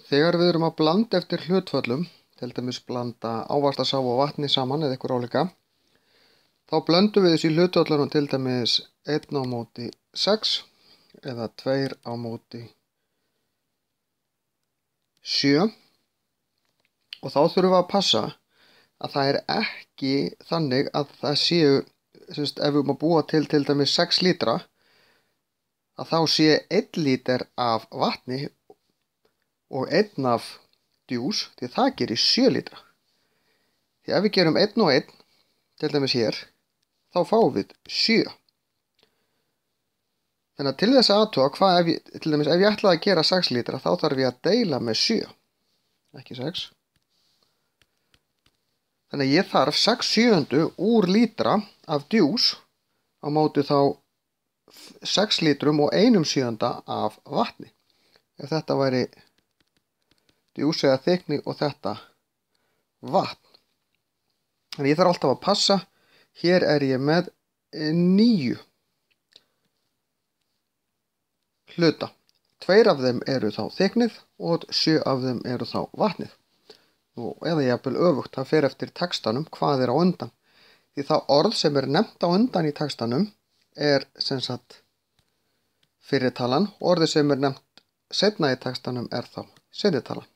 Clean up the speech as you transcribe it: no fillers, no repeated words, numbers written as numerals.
Þegar við erum að blanda eftir hlutföllum, til dæmis blanda ávaxtasafa og vatni saman eða ykkur álíka, þá blöndum við þessu í hlutföllunum til dæmis 1 á móti 6 eða 2 á móti 7 og þá þurfum við að passa að það er ekki þannig að það séu, ef við erum að búa til dæmis 6 lítra, að þá sé 1 lítir af vatni og 1 af djús, því það gerir 7 lítra. Því ef við gerum 1 og 1, til dæmis hér, þá fáum við 7. Þannig að til þess að athuga til dæmis ef ég ætlaði að gera 6 lítra, þá þarf ég að deila með 7, ekki 6. Þannig að ég þarf 6/7 úr lítra af djús á móti þá 6 lítrum og 1/7 af vatni. Ef þetta væri djús eða þykni og þetta vatn. Þannig ég þarf alltaf að passa. Hér er ég með 9 hluta. 2 af þeim eru þá þyknið og 7 af þeim eru þá vatnið. Eða jafnvel öfugt, það fer eftir textanum hvað er á undan. Því það orð sem er nefnt á undan í textanum er sem sagt fyrri talan, og orðið sem er nefnt seinna í textanum er þá seinni talan.